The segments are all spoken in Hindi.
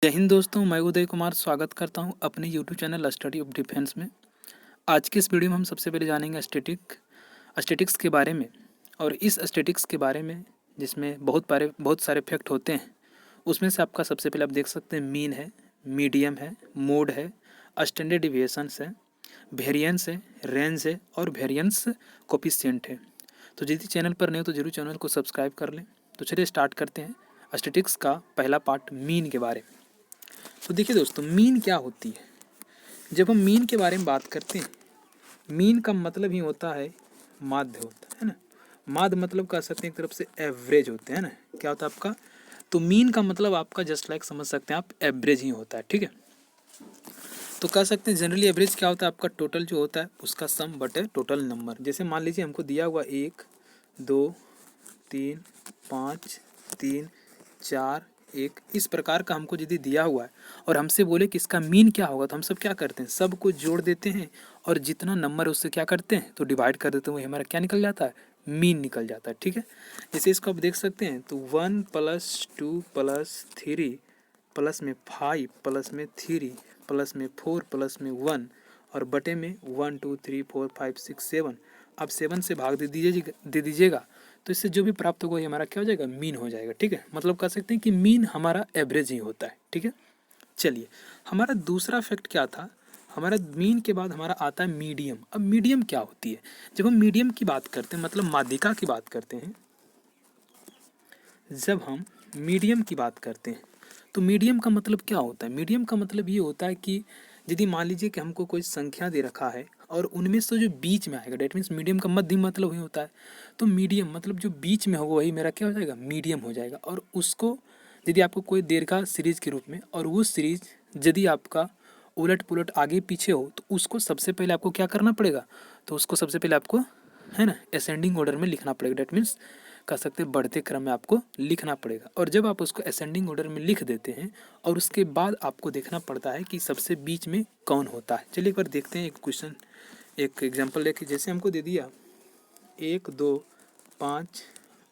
जय हिंद दोस्तों, मैं उदय कुमार स्वागत करता हूं अपने YouTube channel study of defence में। आज के इस वीडियो में हम सबसे पहले जानेंगे स्टैटिक्स के बारे में। और इस स्टैटिक्स के बारे में जिसमें बहुत सारे फैक्ट होते हैं, उसमें से आपका सबसे पहले आप देख सकते हैं मीन है, मीडियम है, मोड है, स्टैंडर्ड डिविएशंस है, वेरिएंस है, रेंज है और वेरिएंस कोफिशिएंट है। तो यदि चैनल पर नहीं हो तो जरूर चैनल को सब्सक्राइब कर लें। तो चलिए स्टार्ट करते हैं स्टैटिक्स का पहला पार्ट, मीन के बारे में। तो देखिए दोस्तों, मीन क्या होती है। जब हम मीन के बारे में बात करते हैं, मीन का मतलब ही होता है माध्य होता है ना। माध्य मतलब कह सकते हैं एक तरफ से एवरेज होते हैं ना। क्या होता है आपका, तो मीन का मतलब आपका जस्ट लाइक समझ सकते हैं आप, एवरेज ही होता है। ठीक है, तो कह सकते हैं जनरली एवरेज क्या होता है आपका, टोटल जो होता है उसका सम बटे टोटल नंबर। जैसे मान लीजिए हमको दिया हुआ 1 2 3 5 3 4 1, इस प्रकार का हमको यदि दिया हुआ है और हमसे बोले कि इसका मीन क्या होगा, तो हम सब क्या करते हैं, सब को जोड़ देते हैं और जितना नंबर है उससे क्या करते हैं, तो डिवाइड कर देते हैं। वही हमारा क्या निकल जाता है, मीन निकल जाता है। ठीक है, जैसे इसको आप देख सकते हैं, तो 1 + 2 + 3 प्लस में 5 प्लस में 3 प्लस में 4 प्लस में 1 और बटे में 1 2 3 4 5 6 7। अब 7 से भाग दे दीजिएगा, तो इससे जो भी प्राप्त होगा ये हमारा क्या हो जाएगा, मीन हो जाएगा। ठीक है, मतलब कह सकते हैं कि मीन हमारा एवरेज ही होता है। ठीक है, चलिए हमारा दूसरा फैक्ट क्या था, हमारा मीन के बाद हमारा आता है मीडियम। अब मीडियम क्या होती है, जब हम मीडियम की बात करते हैं, मतलब माध्यिका की बात करते हैं, जब हम मीडियम की बात करते हैं तो मीडियम का मतलब क्या होता है। मीडियम का मतलब ये होता है कि यदि मान लीजिए कि हमको कोई संख्या दे रखा है और उनमें से जो बीच में आएगा, डेट मीन्स मीडियम का मध्य मतलब ही होता है। तो मीडियम मतलब जो बीच में होगा वही मेरा क्या हो जाएगा, मीडियम हो जाएगा। और उसको यदि आपको कोई दीर्घा सीरीज के रूप में, और वो सीरीज यदि आपका उलट पुलट आगे पीछे हो, तो उसको सबसे पहले आपको क्या करना पड़ेगा, तो उसको सबसे पहले आपको है ना असेंडिंग ऑर्डर में लिखना पड़ेगा। डेट मीन्स कह सकते हैं बढ़ते क्रम में आपको लिखना पड़ेगा। और जब आप उसको असेंडिंग ऑर्डर में लिख देते हैं और उसके बाद आपको देखना पड़ता है कि सबसे बीच में कौन होता है। चलिए एक बार देखते हैं एक क्वेश्चन, एक एग्जांपल लेके। जैसे हमको दे दिया 1 2 5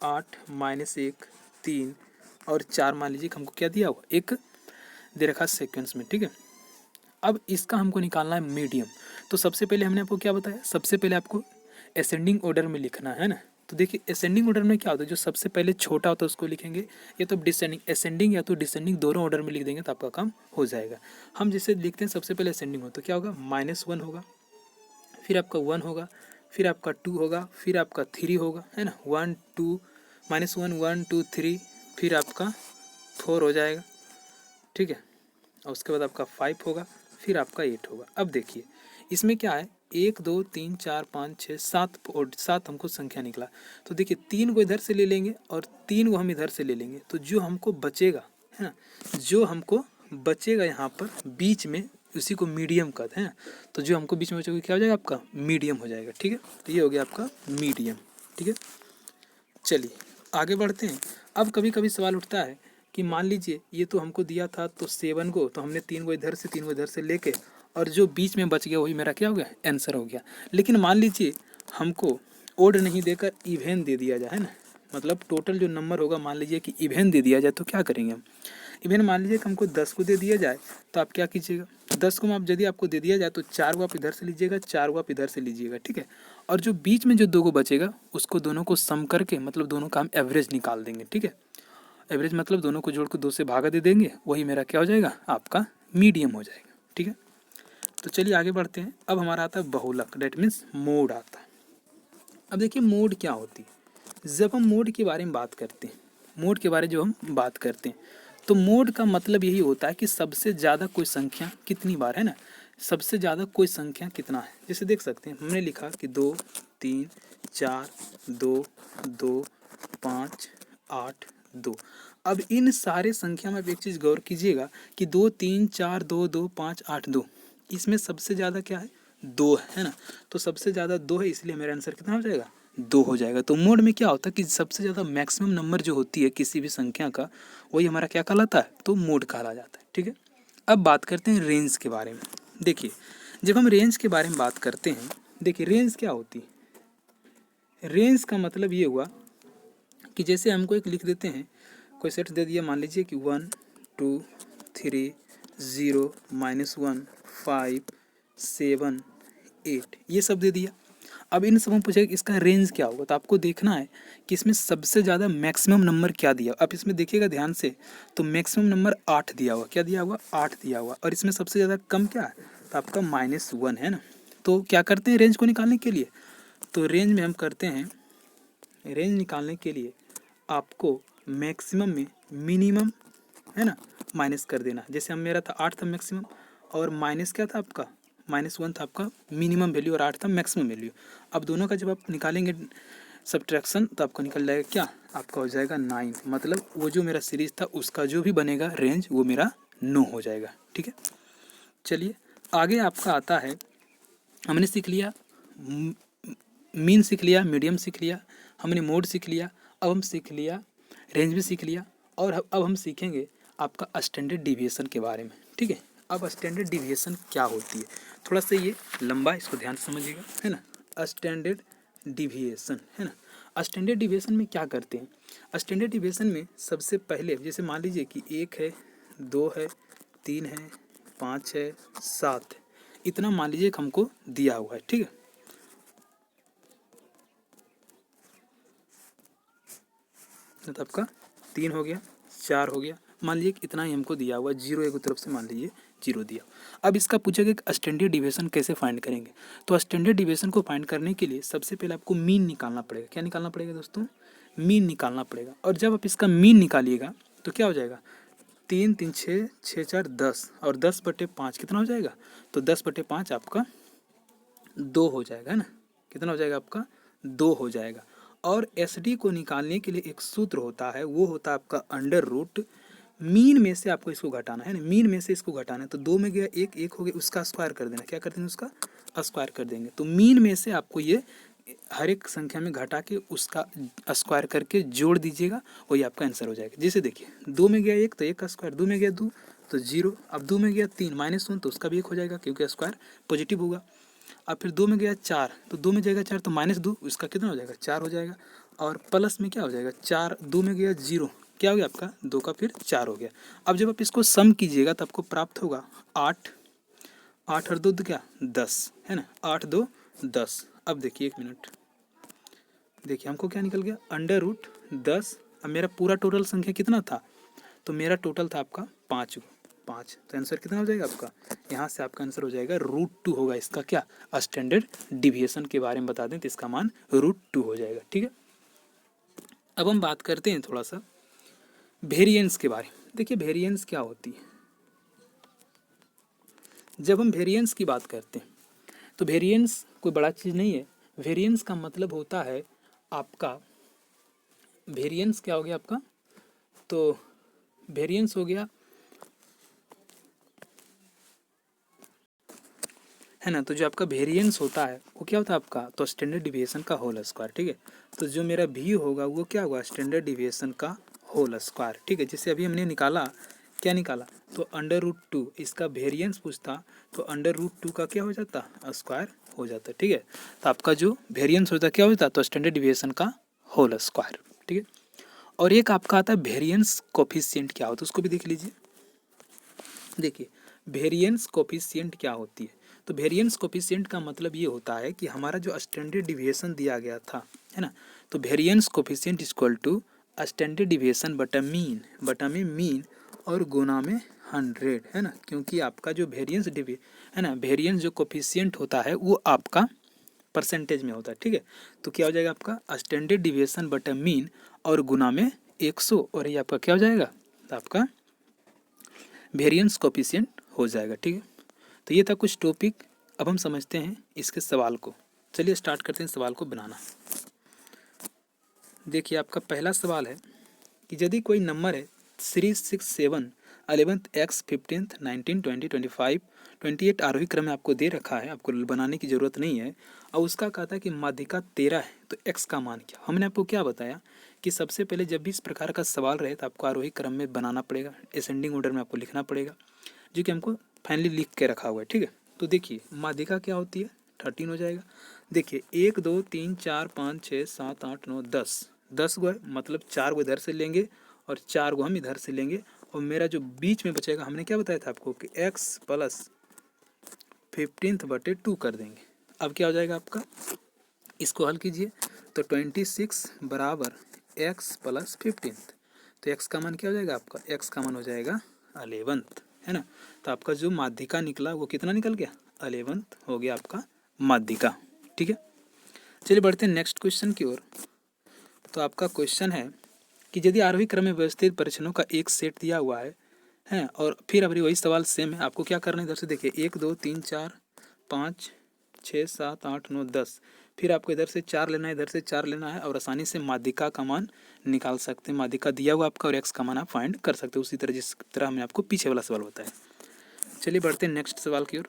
8 -1 3 और 4, मान लीजिए हमको क्या दिया हुआ, एक दे रखा सेकेंड्स में। ठीक है, अब इसका हमको निकालना है मीडियम। तो सबसे पहले हमने आपको क्या बताया, सबसे पहले आपको असेंडिंग ऑर्डर में लिखना है ना। तो देखिए असेंडिंग ऑर्डर में क्या होता है, जो सबसे पहले छोटा होता है उसको लिखेंगे, या तो डिसेंडिंग, असेंडिंग या तो डिसेंडिंग, दोनों ऑर्डर में लिख देंगे तो आपका काम हो जाएगा। हम जैसे लिखते हैं सबसे पहले असेंडिंग हो तो क्या होगा, -1 होगा, फिर आपका 1 होगा, फिर आपका 2 होगा, फिर आपका 3 होगा, है ना, 1 2 -1 1 2 3, फिर आपका 4 हो जाएगा। ठीक है, और उसके बाद आपका 5 होगा, फिर आपका 8 होगा। अब देखिए इसमें क्या है, 1 2 3 4 5 6 7 और 7 हमको संख्या निकला। तो देखिए 3 को इधर से ले लेंगे और 3 को हम इधर से ले लेंगे, तो जो हमको बचेगा है ना, जो हमको बचेगा यहाँ पर बीच में, उसी को मीडियम कहते हैं। तो जो हमको बीच में बचेगा क्या हो जाएगा, आपका मीडियम हो जाएगा। ठीक है, तो ये हो गया आपका मीडियम। ठीक है, चलिए आगे बढ़ते हैं। अब कभी कभी सवाल उठता है कि मान लीजिए ये तो हमको दिया था तो 7 को, तो हमने 3 को इधर से 3 को इधर से लेके, और जो बीच में बच गया वही मेरा क्या हो गया, आंसर हो गया। लेकिन मान लीजिए हमको ओड नहीं देकर इवेन दे दिया जाए, है ना, मतलब टोटल जो नंबर होगा मान लीजिए कि इवेन दे दिया जाए, तो क्या करेंगे हम। इवेन मान लीजिए कि हमको 10 को दे दिया जाए, तो आप क्या कीजिएगा, 10 को आप यदि आपको दे दिया जाए तो 4 को आप इधर से लीजिएगा, 4 को आप इधर से लीजिएगा। ठीक है, और जो बीच में जो 2 को बचेगा उसको दोनों को सम करके, मतलब दोनों का हम एवरेज निकाल देंगे। ठीक है, एवरेज मतलब दोनों को जोड़ कर 2 से भागा दे देंगे, वही मेरा क्या हो जाएगा, आपका मीडियम हो जाएगा। ठीक है, तो चलिए आगे बढ़ते हैं। अब हमारा आता है बहुलक, डेट मीन्स मोड आता है। अब देखिए मोड क्या होती है, जब हम मोड के बारे में बात करते हैं, मोड के बारे में जो हम बात करते हैं, तो मोड का मतलब यही होता है कि सबसे ज़्यादा कोई संख्या कितनी बार, है ना, सबसे ज़्यादा कोई संख्या कितना है। जैसे देख सकते हैं हमने लिखा कि 2 3 4 2 2 5 8 2। अब इन सारे संख्या में आप एक चीज़ गौर कीजिएगा कि 2 3 4 2 2 5 8 2, इसमें सबसे ज़्यादा क्या है, 2 है ना। तो सबसे ज़्यादा 2 है, इसलिए मेरा आंसर कितना हो जाएगा, 2 हो जाएगा। तो मोड में क्या होता है कि सबसे ज़्यादा मैक्सिमम नंबर जो होती है किसी भी संख्या का, वही हमारा क्या कहलाता है, तो मोड कहा जाता है। ठीक है, अब बात करते हैं रेंज के बारे में। देखिए जब हम रेंज के बारे में बात करते हैं, देखिए रेंज क्या होती है, रेंज का मतलब ये हुआ कि जैसे हमको एक लिख देते हैं, कोई सेट दे दिया, मान लीजिए कि 1 2 3 0 -1 5 7 8 ये सब दे दिया। अब इन सब में पूछेगा इसका रेंज क्या होगा, तो आपको देखना है कि इसमें सबसे ज़्यादा मैक्सिमम नंबर क्या दिया। अब इसमें देखिएगा ध्यान से, तो मैक्सिमम नंबर 8 दिया हुआ, क्या दिया हुआ 8 दिया हुआ, और इसमें सबसे ज़्यादा कम क्या है, तो आपका -1 है ना। तो क्या करते हैं रेंज को निकालने के लिए, तो रेंज में हम करते हैं, रेंज निकालने के लिए आपको मैक्सिमम में मिनिमम है ना माइनस कर देना। जैसे हम मेरा था 8 था मैक्सिमम, और माइनस क्या था आपका -1 था आपका मिनिमम वैल्यू, और 8 था मैक्सिमम वैल्यू। अब दोनों का जब आप निकालेंगे सब्ट्रैक्शन, तो आपको निकल जाएगा क्या, आपका हो जाएगा 9। मतलब वो जो मेरा सीरीज था उसका जो भी बनेगा रेंज वो मेरा 9 हो जाएगा। ठीक है, चलिए आगे आपका आता है, हमने सीख लिया मीन सीख लिया, मीडियम सीख लिया, हमने मोड सीख लिया, अब हम सीख लिया रेंज भी सीख लिया, और अब हम सीखेंगे आपका स्टैंडर्ड डिविएशन के बारे में। ठीक है, अब स्टैंडर्ड डिविएशन क्या होती है, थोड़ा सा ये लंबा, इसको ध्यान से समझिएगा, है ना। स्टैंडर्ड डिविएशन है ना, स्टैंडर्ड डिविएशन में क्या करते हैं, स्टैंडर्ड डिविएशन में सबसे पहले जैसे मान लीजिए कि 1 है, 2 है, 3 है, 5 है, 7 है, इतना मान लीजिए कि हमको दिया हुआ है। ठीक है, तो आपका 3 हो गया, 4 हो गया, मान लीजिए कि इतना ही हमको दिया हुआ, 0 एक तरफ से मान लीजिए 0 दिया। अब इसका पूछेगा कि स्टैंडर्ड डिविएशन कैसे फाइंड करेंगे, तो स्टैंडर्ड डिविएशन को फाइंड करने के लिए सबसे पहले आपको मीन निकालना पड़ेगा। क्या निकालना पड़ेगा दोस्तों, मीन निकालना पड़ेगा। और जब आप इसका मीन निकालिएगा तो क्या हो जाएगा, 3 3 6 6 4 10, और 10/5 कितना हो जाएगा, तो 10/5 आपका 2 हो जाएगा, है ना। कितना हो जाएगा आपका 2 हो जाएगा। और SD को निकालने के लिए एक सूत्र होता है, वो होता है आपका अंडर रूट, मीन में से आपको इसको घटाना है ना, मीन में से इसको घटाना है, तो 2 में गया 1, 1 हो गया, उसका स्क्वायर कर देना। क्या कर देंगे, उसका स्क्वायर कर देंगे। तो मीन में से आपको ये हर एक संख्या में घटा के उसका स्क्वायर करके जोड़ दीजिएगा, वही आपका आंसर हो जाएगा। जैसे देखिए 2 में गया 1 तो 1 का स्क्वायर, 2 में गया 2 तो 0, अब 2 में गया 3 -1 तो उसका भी 1 हो जाएगा क्योंकि स्क्वायर पॉजिटिव होगा। अब फिर 2 में गया 4 तो 2 में जाएगा 4 तो -2 उसका कितना हो जाएगा 4 हो जाएगा, और प्लस में क्या हो जाएगा 4, 2 में गया 0, क्या हो गया आपका 2 का फिर 4 हो गया। अब जब आप इसको सम कीजिएगा तो आपको प्राप्त होगा 8, 8 और 2 क्या 10, है ना, 8 2 10। अब देखिए 1 मिनट, देखिए हमको क्या निकल गया अंडर रूट 10। अब मेरा पूरा टोटल संख्या कितना था, तो मेरा टोटल था आपका 5, तो आंसर कितना हो जाएगा आपका, यहाँ से आपका आंसर हो जाएगा √2 होगा इसका। क्या स्टैंडर्ड डिविएशन के बारे में बता दें तो इसका मान √2 हो जाएगा। ठीक है, अब हम बात करते हैं थोड़ा सा वेरिएंस के बारे में। देखिए वेरिएंस क्या होती है, जब हम वेरिएंस की बात करते हैं तो वेरिएंस कोई बड़ा चीज़ नहीं है। वेरिएंस का मतलब होता है आपका, वेरिएंस क्या हो गया आपका, तो वेरिएंस हो गया, है ना। तो जो आपका वेरिएंस होता है वो क्या होता है आपका, तो स्टैंडर्ड डिविएशन का होल स्क्वायर। ठीक है, तो जो मेरा भी होगा वो क्या होगा, स्टैंडर्ड डिविएशन का होल स्क्वायर। ठीक है, जैसे अभी हमने निकाला, क्या निकाला, तो अंडर रूट 2, इसका वेरिएंस पूछता तो अंडर रूट 2 का क्या हो जाता, स्क्वायर हो जाता। ठीक है, तो आपका जो वेरिएंस होता क्या होता, तो स्टैंडर्ड डिविएशन का होल स्क्वायर। ठीक है, और एक आपका आता है वेरिएंस कोफिशिएंट, क्या होता है उसको भी देख लीजिए। देखिए वेरिएंस कोफिशिएंट क्या होती है, तो वेरिएंस कोफिशिएंट का मतलब ये होता है कि हमारा जो स्टैंडर्ड डिविएशन दिया गया था, है ना, तो variance coefficient equal to standard deviation बटा में मीन और गुना में 100, है ना। क्योंकि आपका जो वेरिएंस है ना, वेरिएंस जो कोफिशिएंट होता है वो आपका परसेंटेज में होता है। ठीक है, तो क्या हो जाएगा आपका स्टैंडर्ड डिविएशन बटा मीन और गुना में 100, और ये आपका क्या हो जाएगा, तो आपका वेरिएंस कोफिशिएंट हो जाएगा। ठीक है, तो ये था कुछ टॉपिक। अब हम समझते हैं इसके सवाल को। चलिए स्टार्ट करते हैं सवाल को बनाना। देखिए आपका पहला सवाल है कि यदि कोई नंबर है 3 6 7 11th x 15th 19 20 25 28 आरोही क्रम में आपको दे रखा है, आपको बनाने की ज़रूरत नहीं है, और उसका कहा था कि माध्यिका 13 है, तो x का मान क्या। हमने आपको क्या बताया कि सबसे पहले जब भी इस प्रकार का सवाल रहे तो आपको आरोही क्रम में बनाना पड़ेगा, असेंडिंग ऑर्डर में आपको लिखना पड़ेगा, जो कि हमको फाइनली लिख के रखा हुआ है। ठीक है, तो देखिए माध्यिका क्या होती है, 13 हो जाएगा। देखिए 1 2 3 4 5 6 7 8 9 10 10 गो है, मतलब 4 गो इधर से लेंगे और 4 गो हम इधर से लेंगे, और मेरा जो बीच में बचेगा, हमने क्या बताया था आपको कि x प्लस 15/2 कर देंगे। अब क्या हो जाएगा आपका, इसको हल कीजिए तो 26 बराबर x प्लस 15, तो x का मान क्या हो जाएगा आपका, x का मान हो जाएगा 11, है ना। तो आपका जो माध्यिका निकला वो कितना निकल गया, 11 हो गया आपका माध्यिका। ठीक है, चलिए बढ़ते हैं नेक्स्ट क्वेश्चन की ओर। तो आपका क्वेश्चन है कि यदि आरोही क्रम में व्यवस्थित परीक्षणों का एक सेट दिया हुआ है और फिर अभी वही सवाल सेम है, आपको क्या करना है, इधर से देखिए 1 2 3 4 5 6 7 8 9 10, फिर आपको इधर से 4 लेना है, इधर से 4 लेना है और आसानी से माध्यिका का मान निकाल सकते हैं। माध्यिका दिया हुआ आपका और x का मान आप फाइंड कर सकते हो, उसी तरह जिस तरह हमने आपको पीछे वाला सवाल बताया। चलिए बढ़ते हैं नेक्स्ट सवाल की ओर।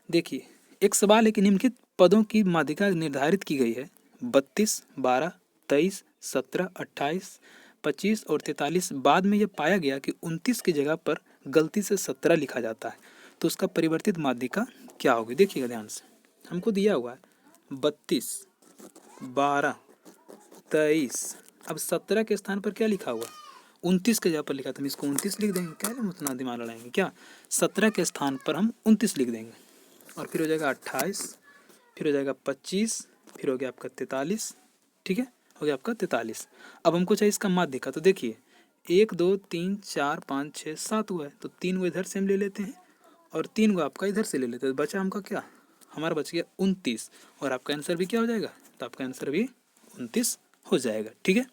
देखिए एक सवाल है कि निम्नलिखित पदों की माध्यिका निर्धारित की गई है 32 12 23 17 28 25 और 43। बाद में यह पाया गया कि 29 की जगह पर गलती से 17 लिखा जाता है, तो उसका परिवर्तित माध्यिका क्या होगी। देखिएगा ध्यान से, हमको दिया हुआ है 32 12 23, अब 17 के स्थान पर क्या लिखा हुआ, 29 के जगह पर लिखा, तो हम इसको 29 लिख देंगे। क्या हम उतना दिमाग लड़ाएंगे क्या, 17 के स्थान पर हम 29 लिख देंगे और फिर हो जाएगा 28, फिर हो जाएगा 25, फिर हो गया आपका 43। ठीक है, हो गया आपका 43। अब हमको चाहिए इसका माध्यिका, तो देखिए 1 2 3 4 5 6 7 हुआ है, तो 3 गो इधर से हम ले लेते हैं और 3 गो आपका इधर से ले लेते हैं, तो बचा हमका क्या, हमारा बच गया 29 और आपका आंसर भी क्या हो जाएगा, तो आपका आंसर भी 29 हो जाएगा। ठीक है,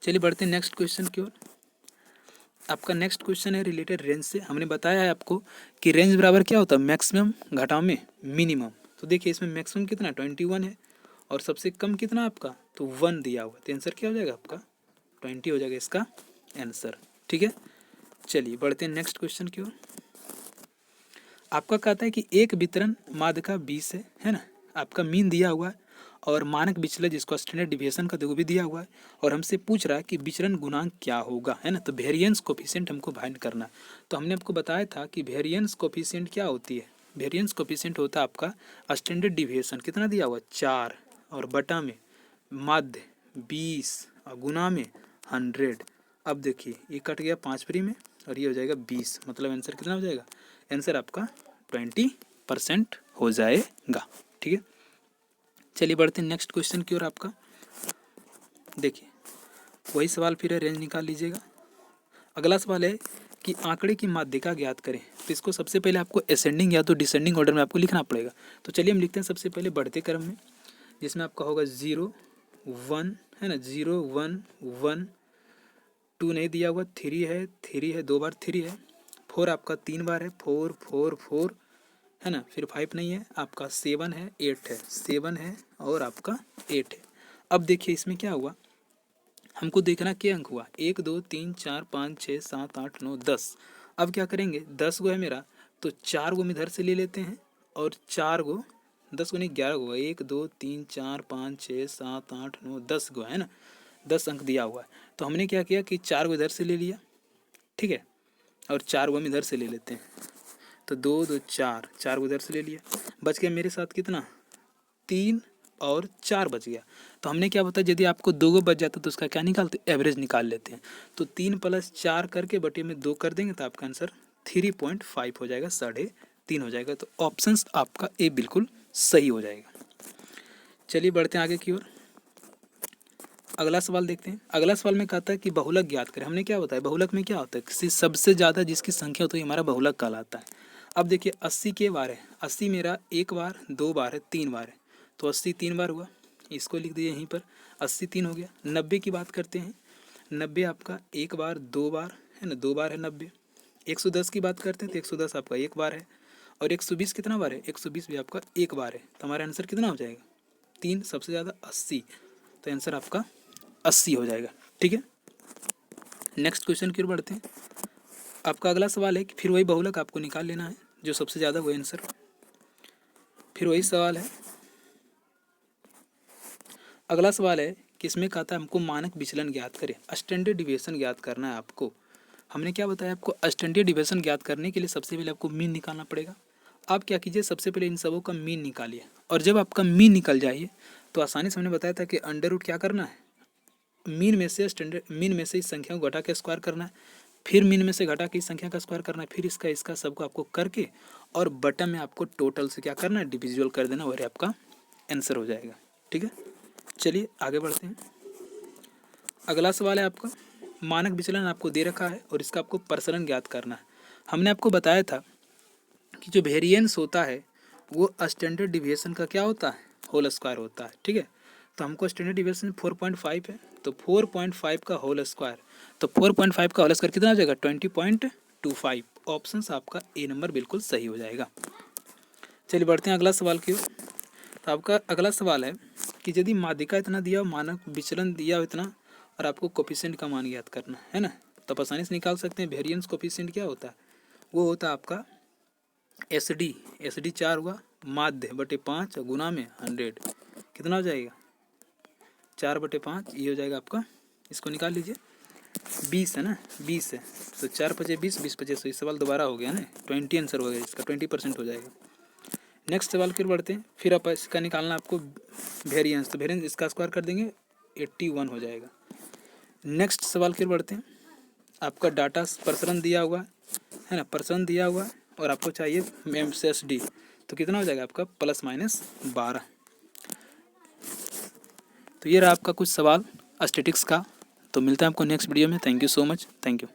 चलिए बढ़ते हैं नेक्स्ट क्वेश्चन की ओर। आपका नेक्स्ट क्वेश्चन है रिलेटेड रेंज से। हमने बताया है आपको कि रेंज बराबर क्या होता है, मैक्सिमम घटाव में मिनिमम। तो देखिए इसमें मैक्सिमम कितना 21 है और सबसे कम कितना आपका, तो 1 दिया हुआ, तो आंसर क्या हो जाएगा आपका 20 हो जाएगा इसका आंसर। ठीक है, चलिए बढ़ते हैं नेक्स्ट क्वेश्चन की ओर। आपका कहता है कि एक वितरण माध्यिका 20 है ना, आपका मीन दिया हुआ है और मानक विचलन जिसको स्टैंडर्ड डिविएशन का वो भी दिया हुआ है और हमसे पूछ रहा है कि विचरण गुणांक क्या होगा, है ना। तो वेरिएंस कोफिशिएंट हमको फाइंड करना है। तो हमने आपको बताया था कि वेरिएंस कोफिशिएंट क्या होती है, वेरिएंस कोफिशिएंट होता है आपका स्टैंडर्ड डिविएशन, कितना दिया हुआ 4 और बटा में माध्य 20 और गुना में 100। अब देखिए ये कट गया 5 फ्री में और ये हो जाएगा 20, मतलब आंसर कितना हो जाएगा, आंसर आपका 20% हो जाएगा। ठीक है, चलिए बढ़ते हैं नेक्स्ट क्वेश्चन की ओर। आपका देखिए वही सवाल फिर है, रेंज निकाल लीजिएगा। अगला सवाल है कि आंकड़े की माध्यिका ज्ञात करें। तो इसको सबसे पहले आपको असेंडिंग या तो डिसेंडिंग ऑर्डर में आपको लिखना पड़ेगा। तो चलिए हम लिखते हैं सबसे पहले बढ़ते क्रम में, जिसमें आपका होगा 0 1 है ना, 0 1 1, 2 नहीं दिया हुआ, 3 है, 3 है, 2 बार 3 है, 4 आपका 3 बार है, 4 4 4 है ना, फिर 5 नहीं है आपका, 7 है, 8 है, 7 है और आपका 8 है। अब देखिए इसमें क्या हुआ, हमको देखना क्या अंक हुआ, 1 2 3 4 5 6 7 8 9 10। अब क्या करेंगे, 10 गो है मेरा, तो 4 गो हम इधर से ले लेते हैं और 4 गो, 10 गो नहीं 11 गो, 1 2 3 4 5 6 7 8 9 10 गो है ना, 10 अंक दिया हुआ है। तो हमने क्या किया कि 4 गो इधर से ले लिया, ठीक है, और 4 गो हम इधर से ले लेते हैं, तो 2 2 4, 4 गो इधर से ले लिया, बच गया मेरे साथ कितना 3 और 4 बच गया। तो हमने क्या बताया, यदि आपको 2 गो बच जाता तो उसका क्या निकालते, एवरेज निकाल लेते हैं। तो 3 + 4 करके बटे में 2 कर देंगे तो आपका आंसर 3.5 हो जाएगा, 3.5 हो जाएगा। तो ऑप्शंस आपका ए बिल्कुल सही हो जाएगा। चलिए बढ़ते हैं आगे की ओर। अगला सवाल देखते हैं। अगला सवाल में कहता है कि बहुलक ज्ञात करें। हमने क्या बताया, बहुलक में क्या होता है, किसी सबसे ज़्यादा जिसकी संख्या होती है हमारा बहुलक कहलाता है। अब देखिए 80 के बार है, 80 मेरा 1 बार 2 बार है 3 बार है, तो 80 3 बार हुआ, इसको लिख दिए यहीं पर, 80 3 हो गया। 90 की बात करते हैं, 90 आपका 1 बार 2 बार है ना, 2 बार है 90। 110 की बात करते हैं तो 110 आपका 1 बार है और 120 कितना बार है, 120 भी आपका 1 बार है। तो हमारा आंसर कितना हो जाएगा, 3, सबसे ज़्यादा 80, तो आंसर आपका 80 हो जाएगा। ठीक है, नेक्स्ट क्वेश्चन की ओर बढ़ते हैं। आपका अगला सवाल है कि फिर वही बहुलक आपको निकाल लेना है, जो सबसे ज़्यादा वो आंसर। फिर वही सवाल है, अगला सवाल है कि इसमें कहता है हमको मानक विचलन ज्ञात करें, स्टैंडर्ड डिविएशन ज्ञात करना है आपको। हमने क्या बताया आपको, स्टैंडर्ड डिविएशन ज्ञात करने के लिए सबसे पहले आपको मीन निकालना पड़ेगा। आप क्या कीजिए, सबसे पहले इन सबों का मीन निकालिए और जब आपका मीन निकल जाइए तो आसानी से हमने बताया था कि अंडर रूट क्या करना है, मीन में से इस संख्या को घटा के स्क्वायर करना है, फिर मीन में से घटा के इस संख्या का स्क्वायर करना है, फिर इसका सबको आपको करके और बटन में आपको टोटल से क्या करना है, डिविजुअल कर देना, और आपका आंसर हो जाएगा। ठीक है, चलिए आगे बढ़ते हैं। अगला सवाल है आपका, मानक विचलन आपको दे रखा है और इसका आपको प्रसरण ज्ञात करना है। हमने आपको बताया था कि जो वेरिएंस होता है वो स्टैंडर्ड डिविएशन का क्या होता है, होल स्क्वायर होता है। ठीक है, तो हमको स्टैंडर्ड डिविएशन 4.5 है, तो 4.5 का होल स्क्वायर, तो 4.5 का होल स्क्वायर कितना हो जाएगा, 20.25। ऑप्शन आपका ए नंबर बिल्कुल सही हो जाएगा। चलिए बढ़ते हैं अगला सवाल की ओर। तो आपका अगला सवाल है कि यदि माध्यिका इतना दिया हो, मानक विचलन दिया हो इतना, और आपको कोफिशिएंट का मान ज्ञात करना है ना, तो आप आसानी से निकाल सकते हैं। वेरिएंस कोफिशिएंट क्या होता है, वो होता है आपका एस डी 4 हुआ, माध्य बटे 5 गुना में 100, कितना हो जाएगा, 4/5, ये हो जाएगा आपका, इसको निकाल लीजिए, 20 है ना, 20 है, तो 4×5 = 20, 20×5 100। सवाल दोबारा हो गया ना, 20 आंसर हो गया इसका, 20% हो जाएगा। नेक्स्ट सवाल फिर बढ़ते हैं, फिर आप इसका निकालना आपको वेरिएंस, तो वेरिएंस इसका स्क्वायर कर देंगे, 81 हो जाएगा। नेक्स्ट सवाल फिर बढ़ते हैं, आपका डाटा प्रसरण दिया हुआ है ना, प्रसरण दिया हुआ है और आपको चाहिए MCSD, तो कितना हो जाएगा आपका +-12। तो ये रहा आपका कुछ सवाल स्टैटिक्स का। तो मिलता है आपको नेक्स्ट वीडियो में। Thank you so much, thank you.